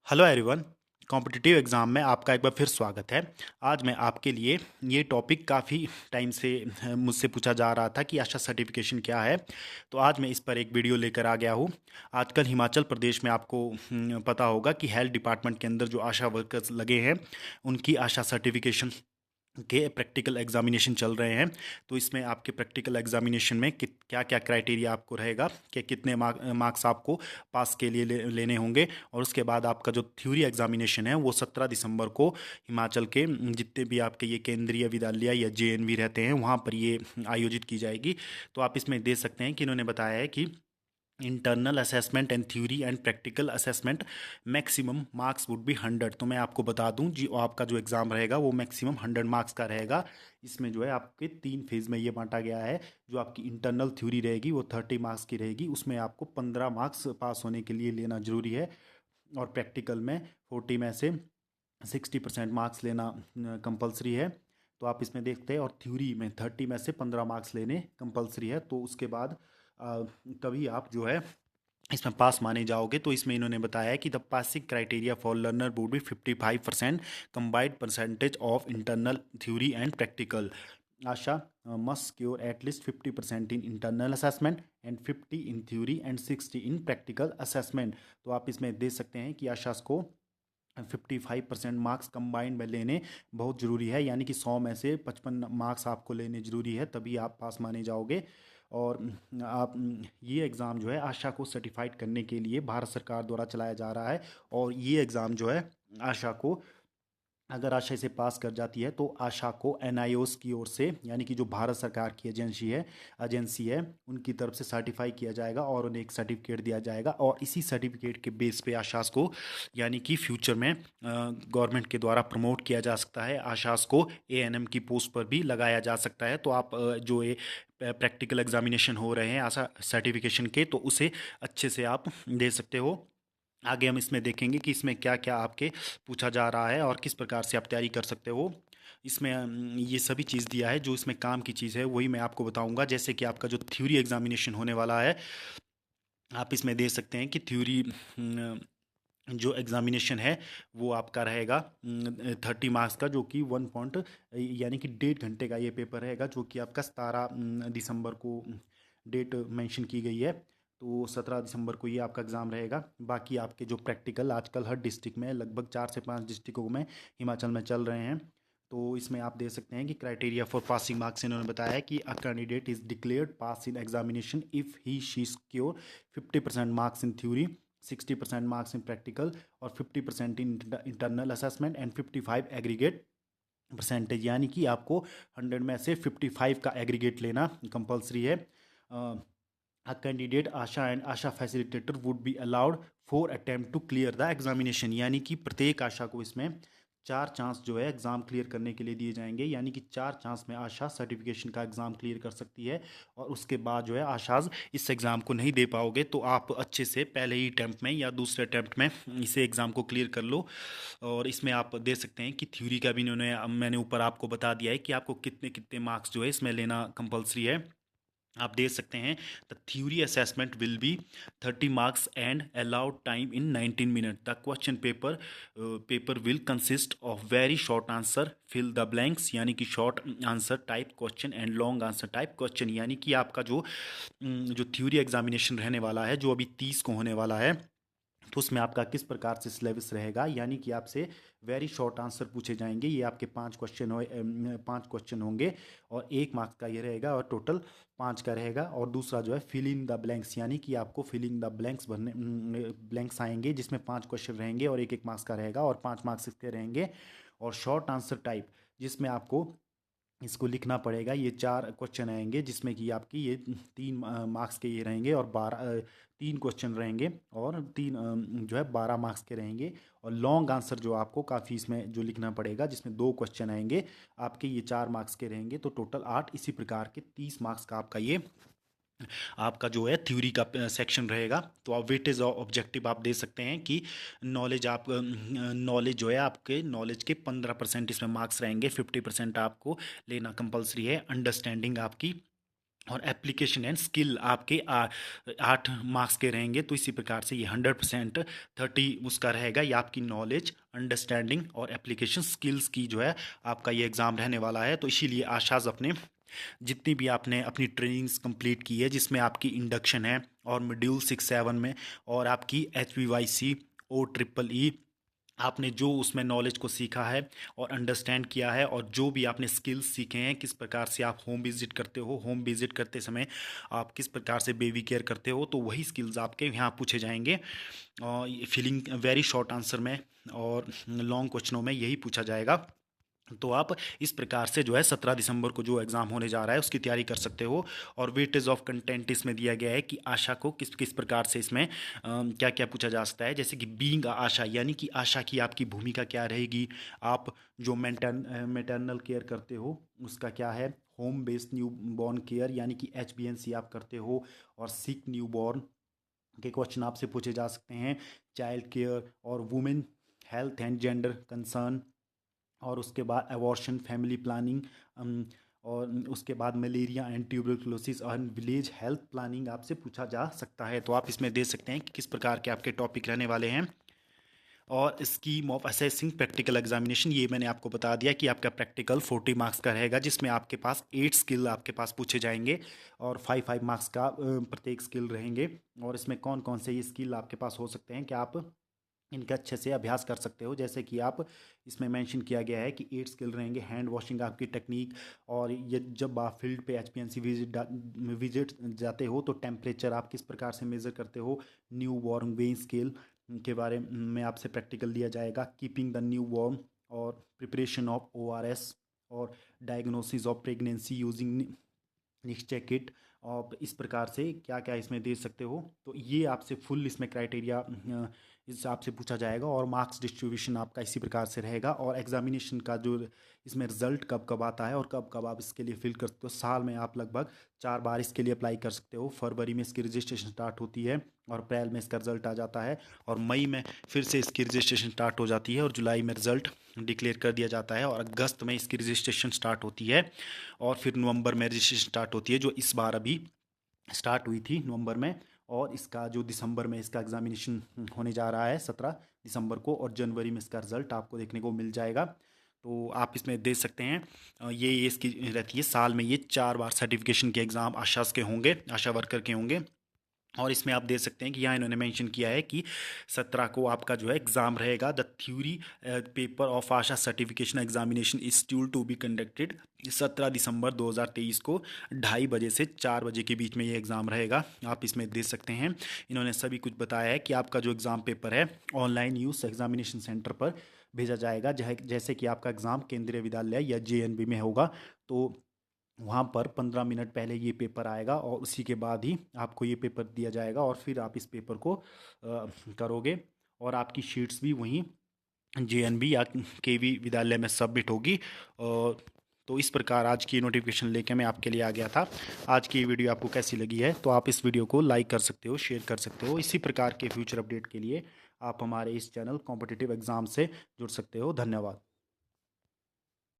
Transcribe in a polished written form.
Hello everyone. Competitive exam में आपका एक बार फिर स्वागत है। आज मैं आपके लिए ये टॉपिक काफ़ी टाइम से मुझसे पूछा जा रहा था कि आशा सर्टिफिकेशन क्या है। तो आज मैं इस पर एक वीडियो लेकर आ गया हूँ। आजकल हिमाचल प्रदेश में आपको पता होगा कि हेल्थ डिपार्टमेंट के अंदर जो आशा वर्कर्स लगे हैं उनकी आशा सर्टिफिकेशन के प्रैक्टिकल एग्जामिनेशन चल रहे हैं। तो इसमें आपके प्रैक्टिकल एग्जामिनेशन में क्या क्या क्राइटेरिया आपको रहेगा कि कितने मार्क्स आपको पास के लिए लेने होंगे। और उसके बाद आपका जो थ्योरी एग्जामिनेशन है वो 17 दिसंबर को हिमाचल के जितने भी आपके ये केंद्रीय विद्यालय या जेएनवी रहते हैं वहाँ पर ये आयोजित की जाएगी। तो आप इसमें देख सकते हैं कि इन्होंने बताया है कि internal assessment and theory and practical assessment maximum marks would be 100। तो मैं आपको बता दूं जी, आपका जो एग्ज़ाम रहेगा वो मैक्सिमम 100 मार्क्स का रहेगा। इसमें जो है आपके 3 फेज़ में ये बांटा गया है। जो आपकी इंटरनल थ्योरी रहेगी वो 30 मार्क्स की रहेगी, उसमें आपको 15 मार्क्स पास होने के लिए लेना ज़रूरी है। और प्रैक्टिकल में 40 में से 60% मार्क्स लेना कंपलसरी है। तो आप इसमें देखते हैं। और थ्योरी में 30 में से 15 मार्क्स लेने कंपलसरी है। तो उसके बाद अ, तभी आप जो है इसमें पास माने जाओगे। तो इसमें इन्होंने बताया है कि the passing criteria for learner would be 55% combined percentage of internal theory and practical. Asha must secure at least 50% in internal assessment and 50 in theory and 60 in practical assessment. तो आप इसमें देख सकते हैं कि आशा को 55% मार्क्स कंबाइंड में लेने बहुत ज़रूरी है, यानी कि 100 में से 55 मार्क्स आपको लेने ज़रूरी है, तभी आप पास माने जाओगे। और आप ये एग्ज़ाम जो है आशा को सर्टिफाइड करने के लिए भारत सरकार द्वारा चलाया जा रहा है। और ये एग्ज़ाम जो है आशा को, अगर आशा इसे पास कर जाती है तो आशा को एनआईओस की ओर से, यानी कि जो भारत सरकार की एजेंसी है उनकी तरफ से सर्टिफाई किया जाएगा और उन्हें एक सर्टिफिकेट दिया जाएगा। और इसी सर्टिफिकेट के बेस पे आशास को, यानी कि फ्यूचर में गवर्नमेंट के द्वारा प्रमोट किया जा सकता है। आशास को एएनएम की पोस्ट पर भी लगाया जा सकता है। तो आप जो ये प्रैक्टिकल एग्जामिनेशन हो रहे हैं आशा सर्टिफिकेशन के, तो उसे अच्छे से आप दे सकते हो। आगे हम इसमें देखेंगे कि इसमें क्या क्या आपके पूछा जा रहा है और किस प्रकार से आप तैयारी कर सकते हो। इसमें ये सभी चीज़ दिया है। जो इसमें काम की चीज़ है वही मैं आपको बताऊंगा। जैसे कि आपका जो थ्योरी एग्जामिनेशन होने वाला है, आप इसमें देख सकते हैं कि थ्योरी जो एग्जामिनेशन है वो आपका रहेगा 30 मार्क्स का, जो कि 1 पॉइंट यानी कि 1.5 घंटे का ये पेपर रहेगा, जो कि आपका 17 दिसंबर को डेट मेंशन की गई है। तो 17 दिसंबर को ये आपका एग्ज़ाम रहेगा। बाकी आपके जो प्रैक्टिकल आजकल हर डिस्ट्रिक्ट में, लगभग 4 से 5 डिस्ट्रिक्टों में हिमाचल में चल रहे हैं। तो इसमें आप देख सकते हैं कि क्राइटेरिया फॉर पासिंग मार्क्स इन्होंने बताया है कि a candidate is declared pass in examination if he she secure 50% marks in theory, 60% marks in practical और 50% in internal assessment and 55 aggregate percentage, यानी कि आपको 100 में से 55 का एग्रीगेट लेना कंपलसरी है। A candidate ASHA and ASHA facilitator would be allowed 4 attempt to clear the examination, यानी कि प्रत्येक आशा को इसमें 4 चांस जो है एग्ज़ाम क्लियर करने के लिए दिए जाएंगे। यानी कि 4 चांस में आशा सर्टिफिकेशन का एग्ज़ाम क्लियर कर सकती है। और उसके बाद जो है आशाज इस एग्ज़ाम को नहीं दे पाओगे, तो आप अच्छे से पहले ही अटैम्प्ट में या दूसरे अटैम्प्ट में इसे एग्ज़ाम को क्लियर कर लो। और इसमें आप देख सकते हैं कि थ्योरी का भी इन्होंने, मैंने ऊपर आपको बता दिया है कि आपको कितने कितने मार्क्स जो है इसमें लेना कंपलसरी है। आप देख सकते हैं the theory assessment will be 30 marks and allowed time in 19 minute. The question paper will consist of very short answer fill the blanks, यानी कि short answer type question and long answer type question. यानी कि आपका जो theory examination रहने वाला है, जो अभी 30 को होने वाला है, तो उसमें आपका किस प्रकार से सिलेबस रहेगा, यानी कि आपसे वेरी शॉर्ट आंसर पूछे जाएंगे। ये आपके 5 क्वेश्चन होंगे और 1 मार्क्स का ये रहेगा और टोटल 5 का रहेगा। और दूसरा जो है फिल इन द ब्लैंक्स, यानी कि आपको फिल इन द ब्लैंक्स भरने, ब्लैंक्स आएंगे जिसमें 5 क्वेश्चन रहेंगे और 1 1 मार्क्स का रहेगा और 5 मार्क्स इसके रहेंगे। और शॉर्ट आंसर टाइप, जिसमें आपको इसको लिखना पड़ेगा। ये 4 क्वेश्चन आएंगे जिसमें कि आपकी ये 3 मार्क्स के ये रहेंगे और 3 क्वेश्चन रहेंगे और जो है 12 मार्क्स के रहेंगे। और लॉन्ग आंसर जो आपको काफ़ी इसमें जो लिखना पड़ेगा, जिसमें 2 क्वेश्चन आएंगे आपके, ये 4 मार्क्स के रहेंगे। तो टोटल 8, इसी प्रकार के 30 मार्क्स का आपका जो है थ्योरी का सेक्शन रहेगा। तो आप वेटेज और ऑब्जेक्टिव आप दे सकते हैं कि नॉलेज जो है आपके नॉलेज के 15% इसमें मार्क्स रहेंगे, 50% आपको लेना कंपलसरी है। अंडरस्टैंडिंग आपकी और एप्लीकेशन एंड स्किल आपके 8 मार्क्स के रहेंगे। तो इसी प्रकार से ये 100% 30 उसका रहेगा। ये आपकी नॉलेज, अंडरस्टैंडिंग और एप्लीकेशन स्किल्स की जो है आपका ये एग्ज़ाम रहने वाला है। तो इसीलिए आशाज़ अपने जितनी भी आपने अपनी ट्रेनिंग्स कंप्लीट की है, जिसमें आपकी इंडक्शन है और मॉड्यूल 6-7 में, और आपकी HVYC OEEE, आपने जो उसमें नॉलेज को सीखा है और अंडरस्टैंड किया है, और जो भी आपने स्किल्स सीखे हैं, किस प्रकार से आप होम विजिट करते हो, होम विजिट करते समय आप किस प्रकार से बेबी केयर करते हो, तो वही स्किल्स आपके यहाँ पूछे जाएंगे। और फिलिंग वेरी शॉर्ट आंसर में और लॉन्ग क्वेश्चनों में यही पूछा जाएगा। तो आप इस प्रकार से जो है 17 दिसंबर को जो एग्ज़ाम होने जा रहा है उसकी तैयारी कर सकते हो। और वेटेज ऑफ कंटेंट इसमें दिया गया है कि आशा को किस किस प्रकार से इसमें क्या क्या पूछा जा सकता है। जैसे कि बीइंग आशा, यानी कि आशा की आपकी भूमिका क्या रहेगी, आप जो मैटरनल केयर करते हो उसका क्या है, home based new born care यानी कि HBNC आप करते हो, और सिक न्यू बॉर्न के क्वेश्चन आपसे पूछे जा सकते हैं, चाइल्ड केयर और women health and gender concern, और उसके बाद अबॉर्शन, फैमिली प्लानिंग, और उसके बाद मलेरिया एंड ट्यूबरकुलोसिस और विलेज हेल्थ प्लानिंग आपसे पूछा जा सकता है। तो आप इसमें दे सकते हैं कि किस प्रकार के आपके टॉपिक रहने वाले हैं। और scheme of assessing practical examination, ये मैंने आपको बता दिया कि आपका प्रैक्टिकल 40 मार्क्स का रहेगा, जिसमें आपके पास 8 स्किल आपके पास पूछे जाएंगे और 5 मार्क्स का प्रत्येक स्किल रहेंगे। और इसमें कौन कौन से ये स्किल आपके पास हो सकते हैं कि आप इनका अच्छे से अभ्यास कर सकते हो। जैसे कि आप इसमें मेंशन किया गया है कि 8 स्किल रहेंगे, हैंड वॉशिंग आपकी टेक्निक, और ये जब आप फील्ड पे HPNC विजिट जाते हो तो टेम्परेचर आप किस प्रकार से मेज़र करते हो, न्यू बॉर्न वेइंग स्केल के बारे में आपसे प्रैक्टिकल दिया जाएगा, कीपिंग द न्यू बॉर्न, और प्रिपरेशन ऑफ ORS, और डायग्नोसिस ऑफ प्रेगनेंसी यूजिंग निश्चय किट। और इस प्रकार से क्या क्या इसमें दे सकते हो, तो ये आपसे फुल इसमें क्राइटेरिया इस हिसाब से पूछा जाएगा। और मार्क्स डिस्ट्रीब्यूशन आपका इसी प्रकार से रहेगा। और एग्जामिनेशन का जो इसमें रिजल्ट कब कब आता है और कब कब आप इसके लिए फिल कर सकते हो, साल में आप लगभग 4 बार इसके लिए अप्लाई कर सकते हो। फरवरी में इसकी रजिस्ट्रेशन स्टार्ट होती है, और अप्रैल में इसका रिजल्ट आ जाता है, और मई में फिर से इसकी रजिस्ट्रेशन स्टार्ट हो जाती है, और जुलाई में रिजल्ट डिक्लेयर कर दिया जाता है, और अगस्त में इसकी रजिस्ट्रेशन स्टार्ट होती है, और फिर नवंबर में रजिस्ट्रेशन स्टार्ट होती है, जो इस बार अभी स्टार्ट हुई थी नवंबर में। और इसका जो दिसंबर में इसका एग्जामिनेशन होने जा रहा है 17 दिसंबर को, और जनवरी में इसका रिजल्ट आपको देखने को मिल जाएगा। तो आप इसमें देख सकते हैं ये इसकी रहती है, साल में ये 4 बार सर्टिफिकेशन के एग्ज़ाम आशास के होंगे, आशा वर्कर के होंगे। और इसमें आप देख सकते हैं कि यहाँ इन्होंने मेंशन किया है कि 17 को आपका जो है एग्ज़ाम रहेगा। The theory paper of ASHA certification examination is due to be conducted 17 December 2023 को 2:30 से 4 बजे के बीच में ये एग्ज़ाम रहेगा। आप इसमें देख सकते हैं इन्होंने सभी कुछ बताया है कि आपका जो एग्ज़ाम पेपर है ऑनलाइन यूज एग्जामिनेशन सेंटर पर भेजा जाएगा। जैसे कि आपका एग्ज़ाम केंद्रीय विद्यालय या JNV में होगा, तो वहाँ पर 15 मिनट पहले ये पेपर आएगा, और उसी के बाद ही आपको ये पेपर दिया जाएगा, और फिर आप इस पेपर को करोगे, और आपकी शीट्स भी वहीं JNV या KV विद्यालय में सबमिट होगी। और तो इस प्रकार आज की नोटिफिकेशन लेके मैं आपके लिए आ गया था। आज की वीडियो आपको कैसी लगी है, तो आप इस वीडियो को लाइक कर सकते हो, शेयर कर सकते हो। इसी प्रकार के फ्यूचर अपडेट के लिए आप हमारे इस चैनल कॉम्पिटिटिव एग्ज़ाम से जुड़ सकते हो। धन्यवाद।